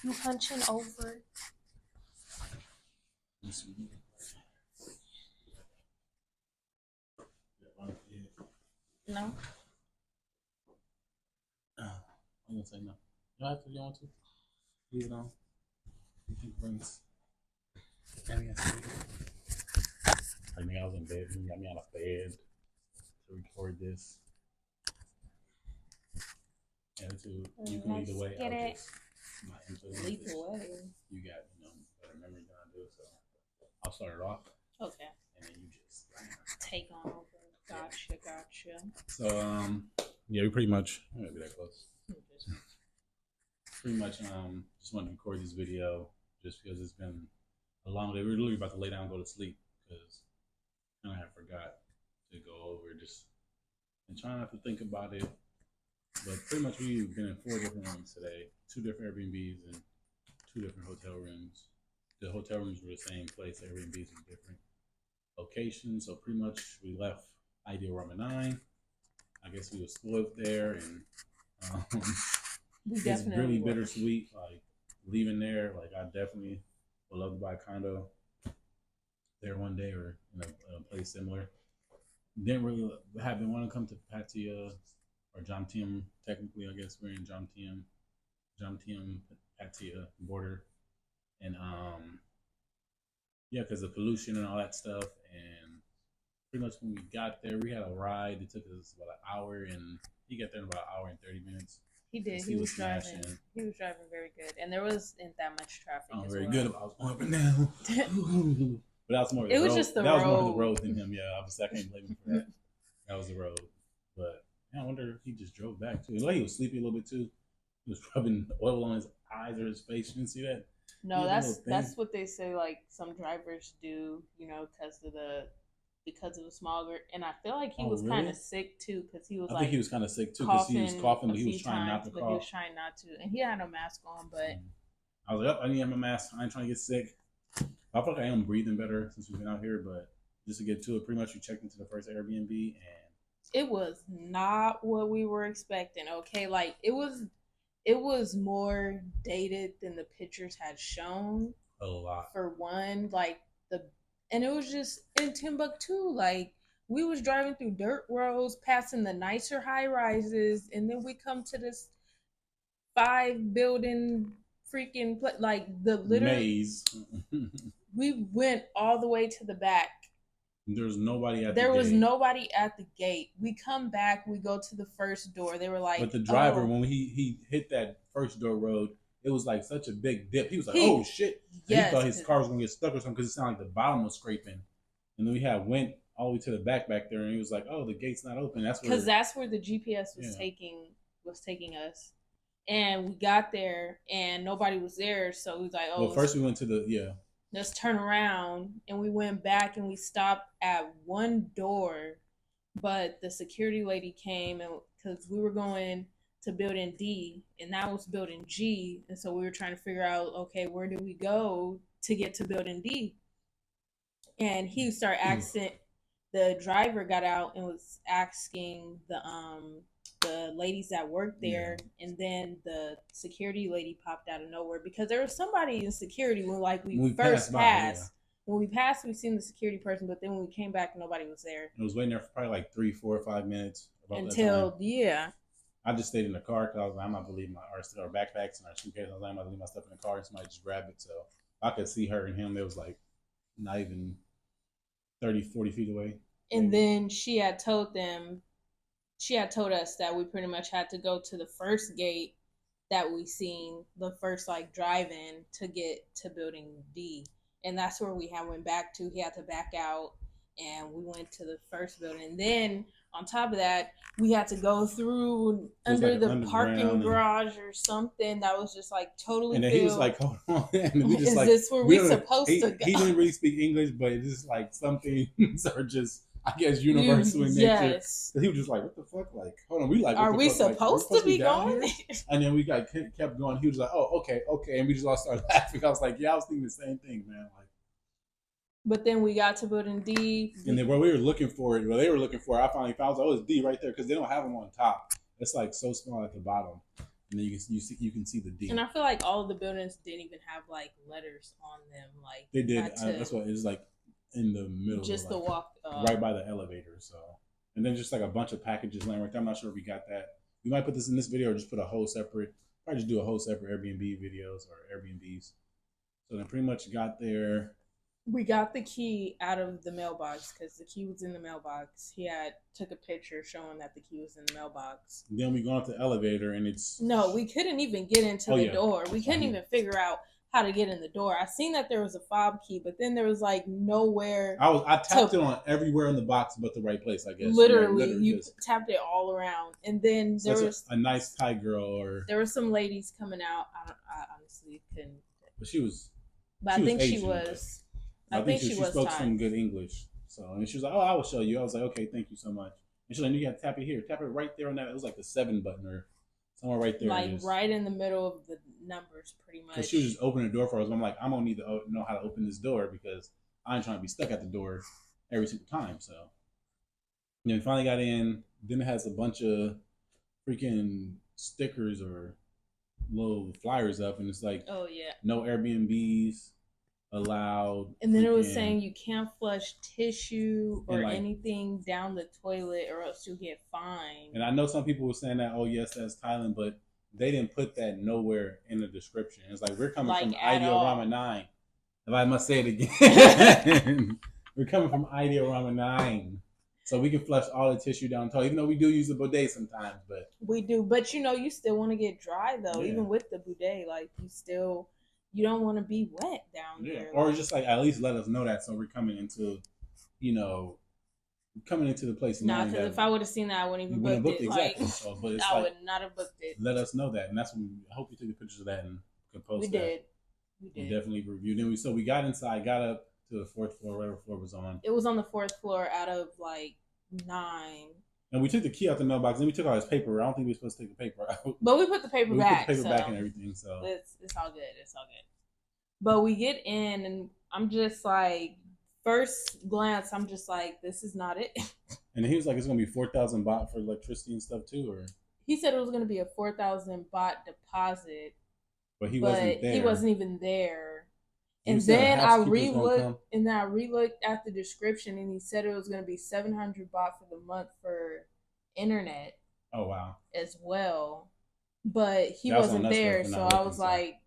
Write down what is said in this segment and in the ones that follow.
You hunching over? No. I'm gonna say no. You don't have to. You want to? Leave it on. You think brings? I think I was in bed. You got me out of bed to record this. Attitude. You can lead the way. Get it. My input. Lead the way. You got better memory than I do, so I'll start it off. Okay. And then you just take on over. Gotcha. So yeah, we pretty much. I'm gonna be that close. Pretty much just wanted to record this video just because it's been a long day. We were literally about to lay down and go to sleep because I kind of forgot to go over just and trying not to think about it. But pretty much we've been in 4 different rooms today, 2 different Airbnbs and 2 different hotel rooms. The hotel rooms were the same place. Airbnbs were different locations. So pretty much we left Ideal Room at 9. I guess we were spoiled there, and it's really bittersweet. Like leaving there, like I definitely would love to buy a condo there one day or in a place similar. Didn't really want to come to Pattaya or Jamtiem. Technically, I guess we're in Jamtiem, Pattaya border, and yeah, because of pollution and all that stuff. And pretty much when we got there, we had a ride. It took us about an hour, and he got there in about an hour and 30 minutes. He did. He was driving. He was driving very good, and there wasn't that much traffic. Oh, very good. I was going up and down. But that was more. It was just the road. That was more the road than him. Yeah, obviously I can't blame him for that. That was the road. But yeah, I wonder if he just drove back too. Like he was sleepy a little bit too. He was rubbing oil on his eyes or his face. You didn't see that? No, that's what they say. Like some drivers do, because of the smog. And I feel like he was really? Kind of sick too, because he was. I think he was kind of sick too, because he was coughing, but he was trying not to cough. He was trying not to, and he had no mask on. But I was like, I need to have my mask. I ain't trying to get sick. I feel like I am breathing better since we've been out here, but just to get to it, pretty much we checked into the first Airbnb, and it was not what we were expecting. Okay, like it was more dated than the pictures had shown. A lot. For one, and it was just in Timbuktu. Like we was driving through dirt roads, passing the nicer high rises, and then we come to this 5-building freaking the literal maze. We went all the way to the back. There's nobody at the gate. There was nobody at the gate. We come back, we go to the first door. They were like, but the driver, when he hit that first door road, it was like such a big dip. He was like, oh shit. Yes, he thought his car was going to get stuck or something because it sounded like the bottom was scraping. And then we went all the way to the back there, and he was like, oh, the gate's not open. That's where the GPS was taking us. And we got there, and nobody was there. So we was like, oh. Well, first we went to let's turn around, and we went back, and we stopped at one door, but the security lady came, and because we were going to building D, and that was building G, and so we were trying to figure out, okay, where do we go to get to building D? And he started asking. The driver got out and was asking the ladies that worked there, and then the security lady popped out of nowhere because there was somebody in security when we first passed. When we passed, we seen the security person, but then when we came back, nobody was there. It was waiting there for probably like 3, 4, or 5 minutes. Until I just stayed in the car because I was like, I'm not gonna leave our backpacks and our suitcase. I was like, I'm not gonna leave my stuff in the car, and somebody just grabbed it. So I could see her and him. It was like not even 30, 40 feet away. And then she had told us that we pretty much had to go to the first gate that we seen, the first drive-in to get to building D. And that's where we went back to. He had to back out, and we went to the first building. And then on top of that, we had to go through under the parking garage or something that was just totally and then filled. He was like, hold on. And we just is this where we're supposed to go? He didn't really speak English, but it's just some things are just, I guess, universal in nature. Yes. He was just like, what the fuck? Hold on. We are we supposed to be going? And then we kept going. He was like, oh, okay. And we just all started laughing. I was like, yeah, I was thinking the same thing, man. But then we got to building D. And then where they were looking for, I finally found, it's D right there, because they don't have them on top. It's so small at the bottom. and then you can see the D. And I feel like all of the buildings didn't even have like letters on them. Like they did. That's what it's like in the middle. Just of, like, the walk right by the elevator. So, and then just like a bunch of packages laying right there. I'm not sure if we got that. We might put this in this video or just put a whole separate. Probably just do a whole separate Airbnb videos or Airbnbs. So then pretty much got there. We got the key out of the mailbox because the key was in the mailbox. He took a picture showing that the key was in the mailbox. Then we go up the elevator and it's... No, we couldn't even get into the door. We couldn't even figure out how to get in the door. I seen that there was a fob key, but then there was like nowhere. I tapped it on everywhere in the box but the right place, I guess. Literally you tapped it all around. And then there was a nice Thai girl or... There were some ladies coming out. I honestly couldn't. But she was... But I think she was... I think she spoke some good English. So, and she was like, "Oh, I will show you." I was like, "Okay, thank you so much." And she's like, "You got to tap it here. Tap it right there on that." It was like the 7 button or somewhere right there. Like right in the middle of the numbers, pretty much. Because she was just opening the door for us. I'm like, I'm going to need to know how to open this door because I ain't trying to be stuck at the door every single time. So, and then we finally got in. Then it has a bunch of freaking stickers or little flyers up. And it's like, oh, yeah. No Airbnbs allowed. And then it was saying you can't flush tissue or anything down the toilet or else you'll get fined. And I know some people were saying that, oh yes, that's Thailand, but they didn't put that nowhere in the description. It's like we're coming from Ideal Ramen 9. If I must say it again. We're coming from Ideal Ramen 9. So we can flush all the tissue down the toilet, even though we do use the bidet sometimes, but we do. But you still want to get dry though, even with the bidet, like you don't want to be wet down there. Or just like at least let us know that so we're coming into the place. Nah, because if I would have seen that, I wouldn't even booked it. Exactly. So, but it's I would not have booked it. Let us know that, and that's when I hope you took the pictures of that and could post that. We definitely reviewed. Then we got inside, got up to the 4th floor, whatever floor was on. It was on the 4th floor out of like 9. And we took the key out the mailbox. Then we took all his paper. I don't think we were supposed to take the paper out. But we put the paper back. Put the paper back and everything. So it's all good. It's all good. But we get in, and I'm just like, first glance, I'm just like, this is not it. And he was like, it's gonna be 4,000 baht for electricity and stuff too, or he said it was gonna be a 4,000 baht deposit, but he wasn't there. He wasn't even there. And then I re-looked at the description, and he said it was gonna be 700 baht for the month for internet. Oh wow! As well, but he wasn't there, so I was like,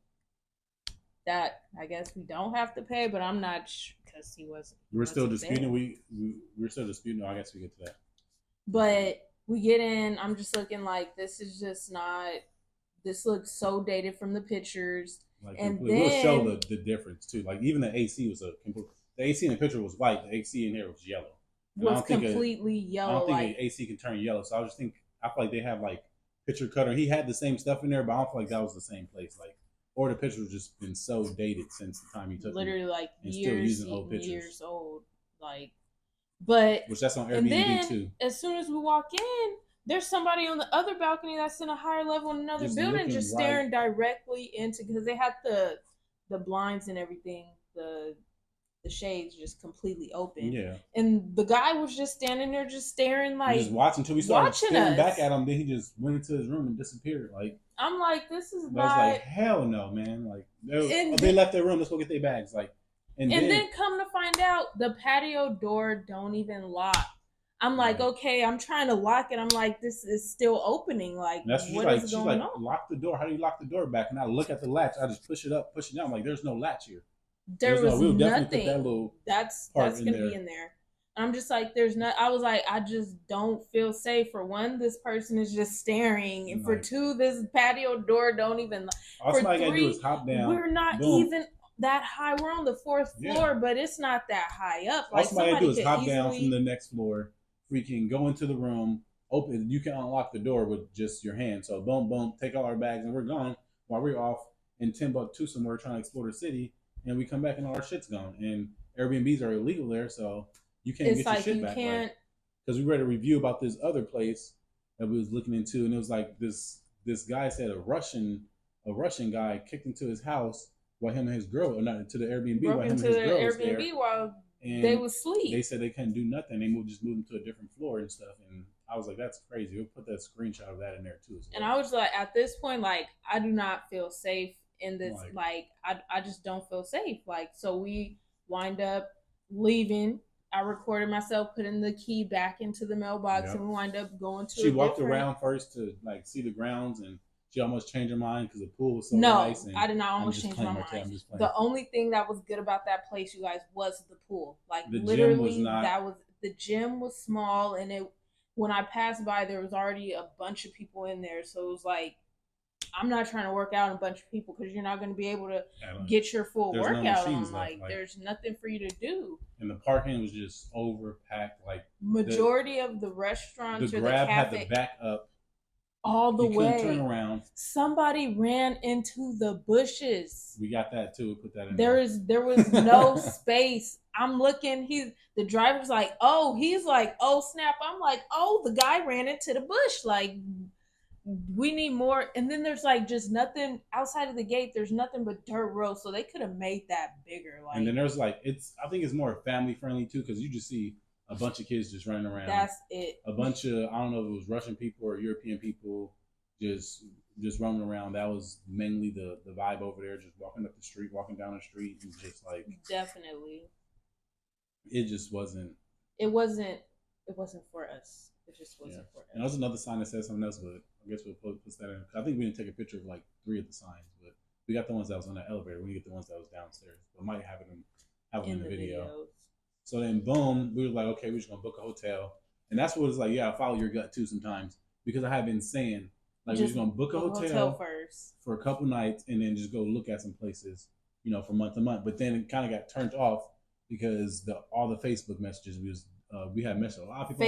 that I guess we don't have to pay, but I'm not sure because he wasn't. We're still disputing. We're still disputing. I guess we get to that. But we get in. I'm just looking like this is just not. This looks so dated from the pictures. Like, and then we'll show the difference too. Like even the AC was the AC in the picture was white. The AC in here was yellow. Was completely yellow. I don't think the AC can turn yellow. So I just think I feel like they have like picture cutter. He had the same stuff in there, but I don't feel like that was the same place. Like. Or the picture was just been so dated since the time you took literally them, like and years, still using old pictures. Years old, like. But which that's on Airbnb and then, too. As soon as we walk in, there's somebody on the other balcony that's in a higher level in another building, just staring directly into because they had the blinds and everything, the shades just completely open. Yeah. And the guy was just standing there, just staring, like just watching until we started staring back at him. Then he just went into his room and disappeared. Like. I'm like, this is not. I was like, hell no, man. Like, they left their room. Let's go get their bags. Like, and then come to find out, the patio door don't even lock. I'm like, okay, I'm trying to lock it. I'm like, this is still opening. Like, what is going on? Lock the door. How do you lock the door back? And I look at the latch. I just push it up, push it down. I'm like, there's no latch here. There was we'll nothing. That's gonna be in there. I'm just like, there's not. I was like, I just don't feel safe. For one, this person is just staring, and for two, this patio door don't even. All somebody gotta do is hop down. We're not even that high. We're on the 4th floor, but it's not that high up. All somebody gotta do is hop down from the next floor. Freaking go into the room. Open. You can unlock the door with just your hand. So boom, boom, take all our bags, and we're gone. While we're off in Timbuktu somewhere trying to explore the city, and we come back and all our shit's gone. And Airbnbs are illegal there, so. You can't get your shit back. Because we read a review about this other place that we was looking into, and it was like this guy said a Russian guy kicked into his house while him and his girl, or not to the Airbnb while him and his girl was there. While they was asleep. They said they couldn't do nothing. They just moved him to a different floor and stuff. And I was like, that's crazy. We'll put that screenshot of that in there too as And well. I was like, at this point, like, I do not feel safe in this. Like, I just don't feel safe. Like, so we wind up leaving. I recorded myself putting the key back into the mailbox, and yep. we wind up going to. She walked around first to like see the grounds, and she almost changed her mind because the pool was so No, nice. And I did not I'm almost just change playing, my Martell. mind. I'm just playing. The only thing that was good about that place, you guys, was the pool. Like, The gym was literally, not. that was the gym was small, and it when I passed by, there was already a bunch of people in there. So it was like, I'm not trying to work out in a bunch of people because you're not going to be able to get your full There's no workout machines on. left. Like, there's nothing for you to do. And the parking was just overpacked. Like, majority of the restaurants the or Grab the cafe had to back up all the you way. couldn't turn around. Somebody ran into the bushes. We got that too. We put that in there was no space. I'm looking, the driver's like, oh, he's like, oh snap. I'm like, oh, the guy ran into the bush. Like, we need more. And then there's like just nothing outside of the gate. There's nothing but dirt road. So they could have made that bigger. Like, and then there's like, I think it's more family friendly too, because you just see a bunch of kids just running around. That's it. A bunch of, I don't know if it was Russian people or European people just roaming around. That was mainly the vibe over there, just walking up the street, walking down the street, and just like, definitely, it just wasn't. It wasn't for us. It just wasn't for us. And there's another sign that says something else, but I guess we'll put that in. I think we didn't take a picture of like 3 of the signs, but we got the ones that was on the elevator. We didn't get the ones that was downstairs. We might have it in the video. Videos. So then, boom, we were like, okay, we're just gonna book a hotel, and that's what it's like. Yeah, I follow your gut too sometimes, because I have been saying like we're just gonna book a hotel first for a couple nights, and then just go look at some places, for month to month. But then it kind of got turned off because all the Facebook messages we had messaged a lot of people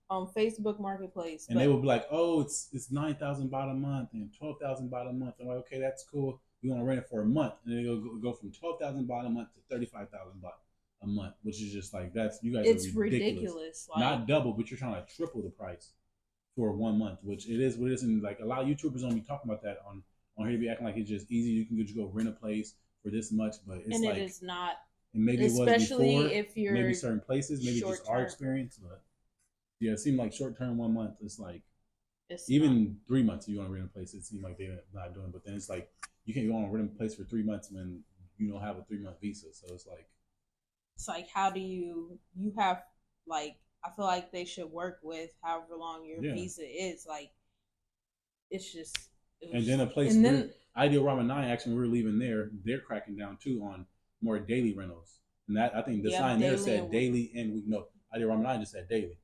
on Facebook Marketplace, and they would be like, "Oh, it's 9,000 baht a month and 12,000 baht a month." I'm like, "Okay, that's cool. We want to rent it for a month," and then go from 12,000 baht a month to 35,000 baht a month, which is just like you guys. It's are ridiculous. Like, not double, but you're trying to triple the price for 1 month, which it is what it is. And like a lot of YouTubers don't be talking about that on here, be acting like it's just easy. You can just go rent a place for this much, but it's like it is not. And maybe especially it was before, if you're maybe certain places, maybe just our experience, but. Yeah, it seemed like short term 1 month. It's like even 3 months. You want to rent a place, it seemed like they're not doing. But then it's like you want to rent a place for 3 months when you don't have a 3-month visa. So it's like how do you have like I feel like they should work with however long your visa is. Like it's just. And then a place. And then Ideal Ramen 9 actually when we were leaving there, they're cracking down too on more daily rentals. And that I think the sign there said daily and week. No, Ideal Ramen 9 just said daily.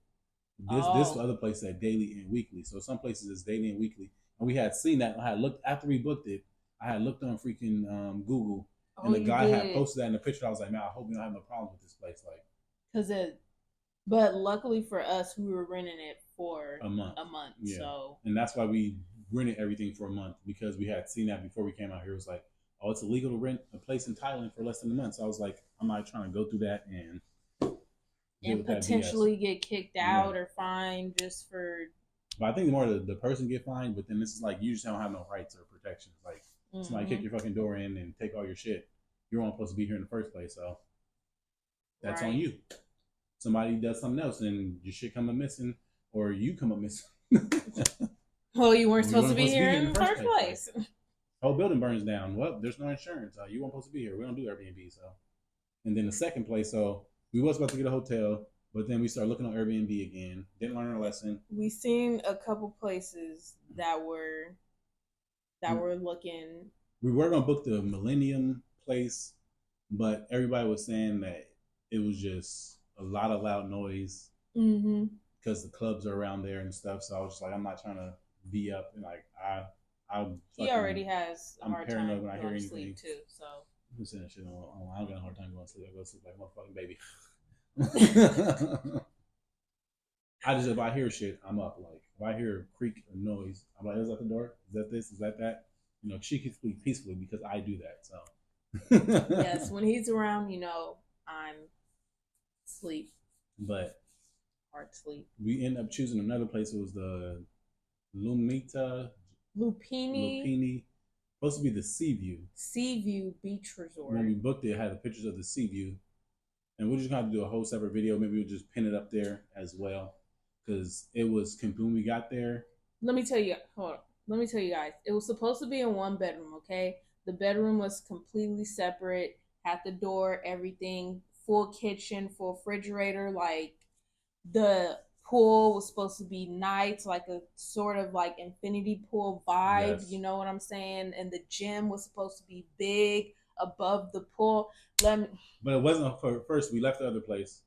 This other place said daily and weekly. So some places it's daily and weekly. And we had seen that. I had looked after we booked it. I had looked on freaking Google, and the guy had posted that in the picture. I was like, man, I hope you don't have no problems with this place, But luckily for us, we were renting it for a month. Yeah. So, and that's why we rented everything for a month because we had seen that before we came out here. It was like, oh, it's illegal to rent a place in Thailand for less than a month. So I was like, I'm not trying to go through that and potentially get kicked out or fined just for. But I think more the person get fined, but then this is like you just don't have no rights or protections. Like somebody kick your fucking door in and take all your shit. You weren't supposed to be here in the first place, so that's on you. Somebody does something else and your shit come up missing, or you come up missing. Well, you weren't supposed to be here in the first place. Whole building burns down. Well, there's no insurance. You weren't supposed to be here. We don't do Airbnb, so. And then the second place, so. We was about to get a hotel, but then we started looking on Airbnb again. Didn't learn our lesson. We seen a couple places that were looking. We were gonna book the Millennium place, but everybody was saying that it was just a lot of loud noise because the clubs are around there and stuff. So I was just like, I'm not trying to be up and like he already has a hard time when I hear anything sleep too. So. I'm saying shit on. I don't get a hard time going to sleep. I go to sleep like a motherfucking baby. If I hear shit, I'm up. Like if I hear a creak or noise, I'm like, is that the door? Is that this? Is that that? She can sleep peacefully because I do that. So yes, when he's around, I'm sleep. But hard sleep. We end up choosing another place. It was the Lupini. Supposed to be the Seaview Beach Resort. When we booked it, it had the pictures of the Seaview. And we're just going to do a whole separate video. Maybe we'll just pin it up there as well. because it was when we got there. Let me tell you. Hold on. Let me tell you guys. It was supposed to be in one bedroom. Okay, the bedroom was completely separate. Had the door, everything, full kitchen, full refrigerator. Like the pool was supposed to be nice, like a sort of like infinity pool vibe. You Yes, know what I'm saying? And the gym was supposed to be big above the pool. Let me. but it wasn't for first. We left the other place.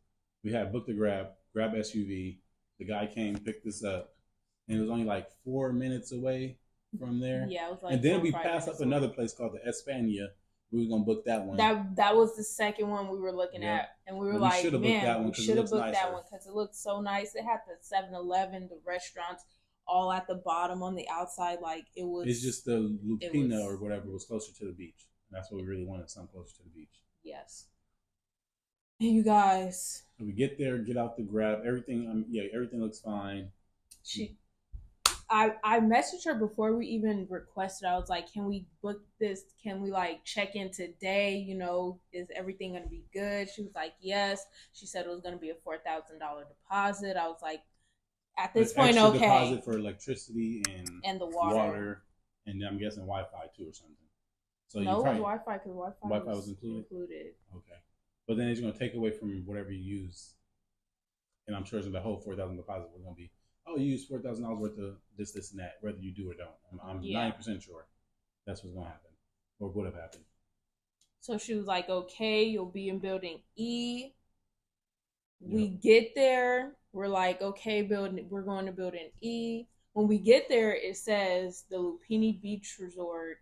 We had booked a grab SUV. The guy came, picked us up, and it was only like 4 minutes away from there. Yeah, it was And like then four or we five passed up minutes another away. place called the Espana. We were gonna book that one. That was the second one we were looking Yep. at, and we were But we like, should have booked that man, one we because it should have looks booked that nicer. one because it looked so nice. It had the 7-Eleven, the restaurants, all at the bottom on the outside. Like it was. It's just the Lupina was, or whatever was closer to the beach. And that's what we really wanted, something closer to the beach. yes. You guys. So we get there, get out the grab, everything. Yeah, everything looks fine. I messaged her before we even requested. I was like, "Can we book this? Can we like check in today? You know, is everything gonna be good?" She was like, "Yes." She said it was gonna be a $4,000 deposit. I was like, "At this point, Extra okay." deposit for electricity And the water, and I'm guessing Wi-Fi too or something. So no, you probably it was Wi-Fi because Wi-Fi was included. Okay, but then it's going to take away from whatever you use, and I'm sure the whole 4,000 deposit was going to be, oh, you use $4,000 worth of this, and that, whether you do or don't. I'm 90% sure that's what's going to happen, or would have happened. So she was like, "Okay, you'll be in building E." We get there, we're like, "Okay, we're going to building E." When we get there, it says the Lupini Beach Resort.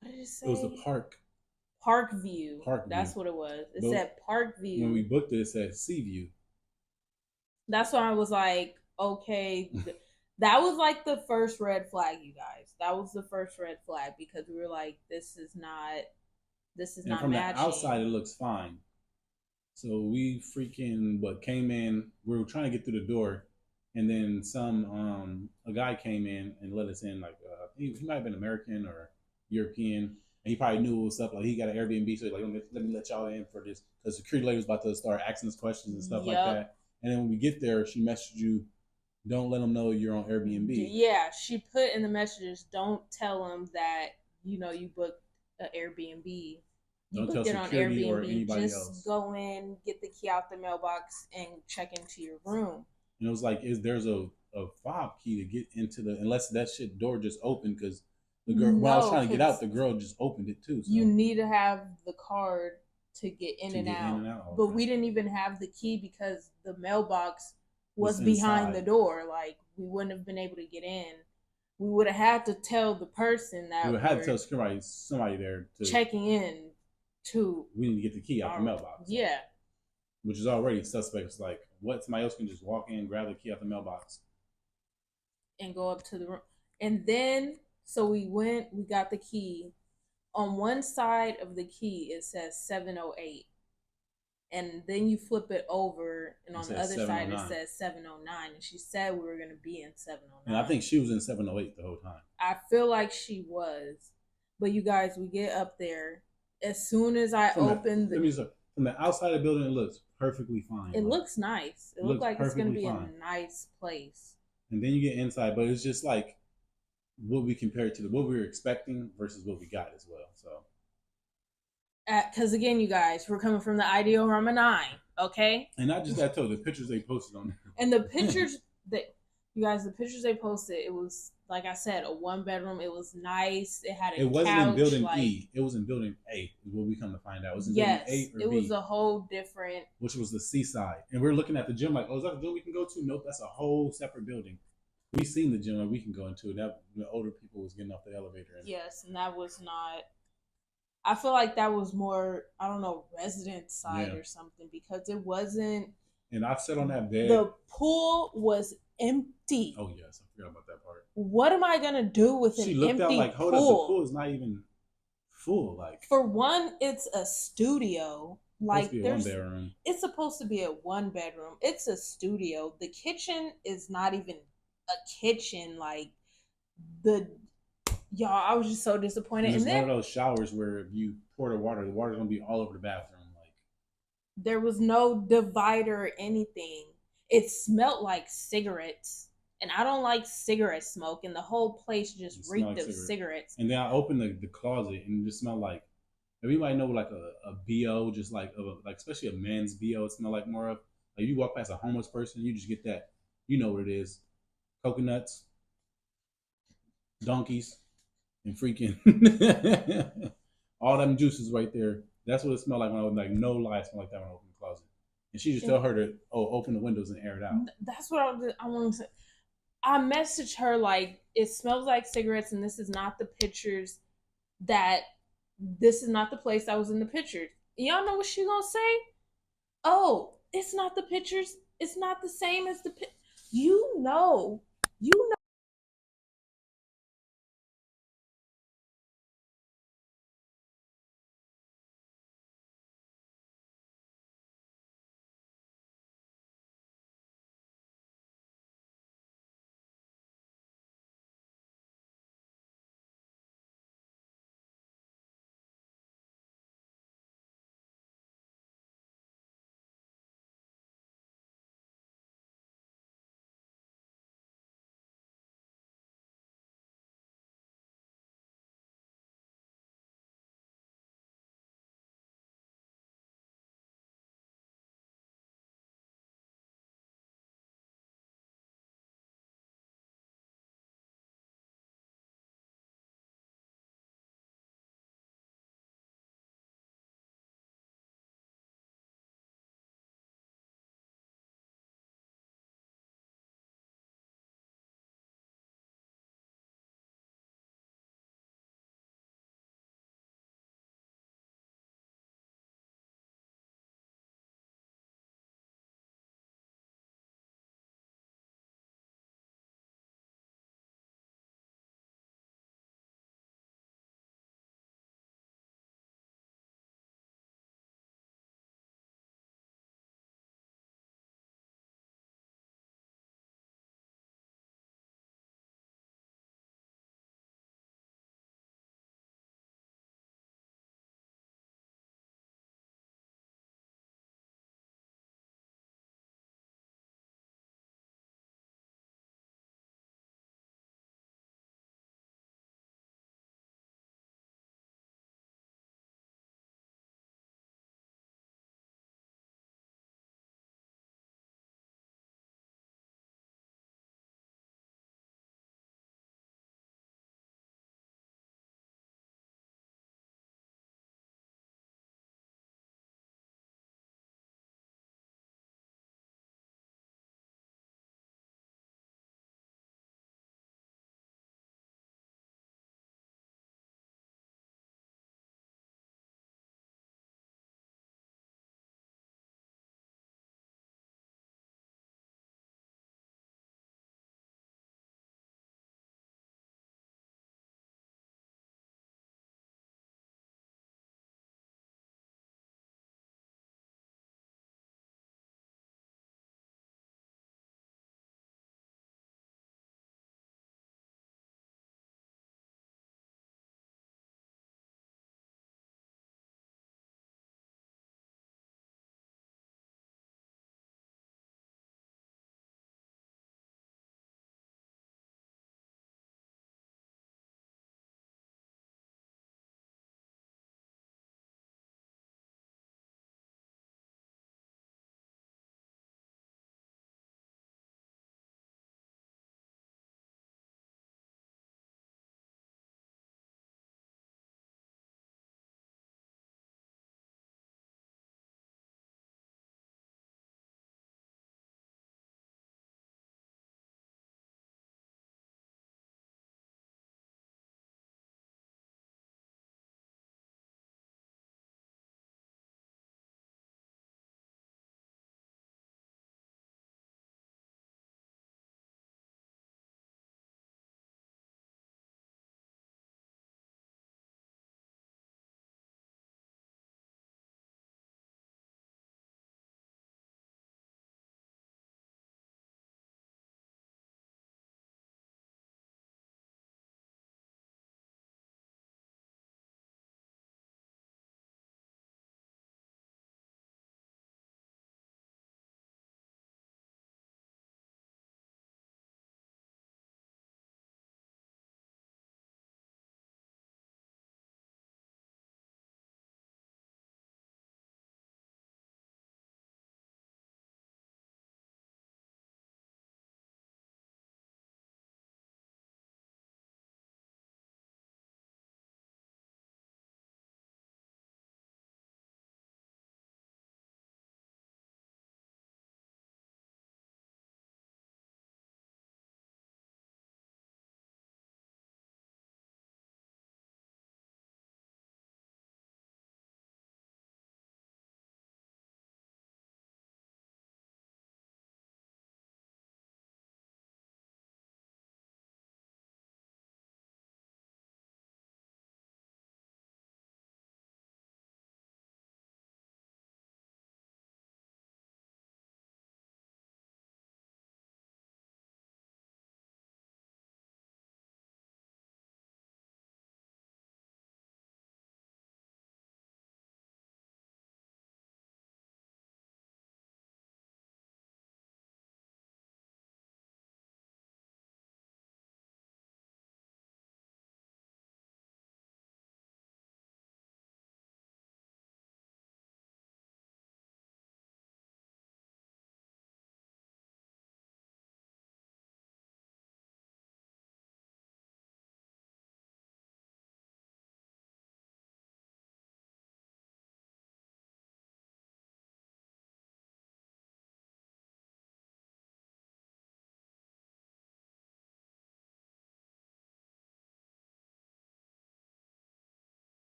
What did it say? It was the park. Park View. That's what it was. It said Park View. When we booked it, it said Sea View. That's why I was like, okay. That was like the first red flag, you guys. That was the first red flag because we were like, this is not from matching. The outside, it looks fine. So we came in. We were trying to get through the door, and then a guy came in and let us in. Like he might have been American or European, and he probably knew what was up. Like he got an Airbnb, so he's like, let me let y'all in for this. The security lady was about to start asking us questions and stuff like that. And then when we get there, she messaged you, don't let them know you're on Airbnb. Yeah, she put in the messages, don't tell them that you booked an Airbnb. You booked it on Airbnb. Or anybody else. Just go in, get the key out the mailbox, and check into your room. And it was like, there's a fob key to get into unless that shit door just opened because the girl when I was trying to get out, the girl just opened it too. So. You need to have the card to get in and out. Okay. But we didn't even have the key because the mailbox was behind the door. Like we wouldn't have been able to get in. We would have had to tell the person that we would have to tell somebody there to checking in to. We need to get the key out the mailbox. Yeah. Which is already suspect. It's like, what? Somebody else can just walk in, grab the key out the mailbox, and go up to the room. And then, so we got the key. On one side of the key, it says 708. And then you flip it over, and on the other side, it says 709. And she said we were going to be in 709. And I think she was in 708 the whole time. I feel like she was. But you guys, we get up there. As soon as I open from the outside of the building, it looks perfectly fine. It looks nice. It looks like it's going to be a nice place. And then you get inside, but it's just like what we compared to what we were expecting versus what we got as well. So, because again, you guys, we're coming from the Ideal Rama 9, okay? And not just that, too. The pictures they posted on there. And the pictures you guys, the pictures they posted, it was like I said, a 1-bedroom. It was nice. It had a couch. It wasn't in building E. It was in building A. Is what we come to find out. It was in building A or B. It was a whole different. Which was the seaside, and we're looking at the gym like, oh, is that the gym we can go to? Nope, that's a whole separate building. We seen the gym that we can go into. That the older people was getting off the elevator. Yes, and that was not. I feel like that was more, I don't know, resident side or something because it wasn't. And I sat on that bed. The pool was empty. Oh yes, I forgot about that part. What am I gonna do with an empty pool? She looked out like, hold up, the pool is not even full. Like for one, it's a studio. Like there's, 1 bedroom. It's supposed to be a 1-bedroom. It's a studio. The kitchen is not even a kitchen. Like y'all, I was just so disappointed. And then one of those showers where if you pour the water's gonna be all over the bathroom. Like there was no divider or anything. It smelled like cigarettes, and I don't like cigarette smoke, and the whole place just reeked like of cigarettes. And then I opened the closet and it just smelled like, everybody know like a BO, just like like especially a man's BO, it smell like more of. Like you walk past a homeless person, you just get that, you know what it is. Coconuts, donkeys, and freaking all them juices right there. That's what it smelled like when I was like, no lie, it smelled like that when I opened the closet. And she just tell her to, oh, open the windows and air it out. That's what I wanted to. I messaged her like, it smells like cigarettes, and this is not the pictures that. This is not the place that was in the pictures. Y'all know what she gonna say? Oh, it's not the pictures. It's not the same as the. You know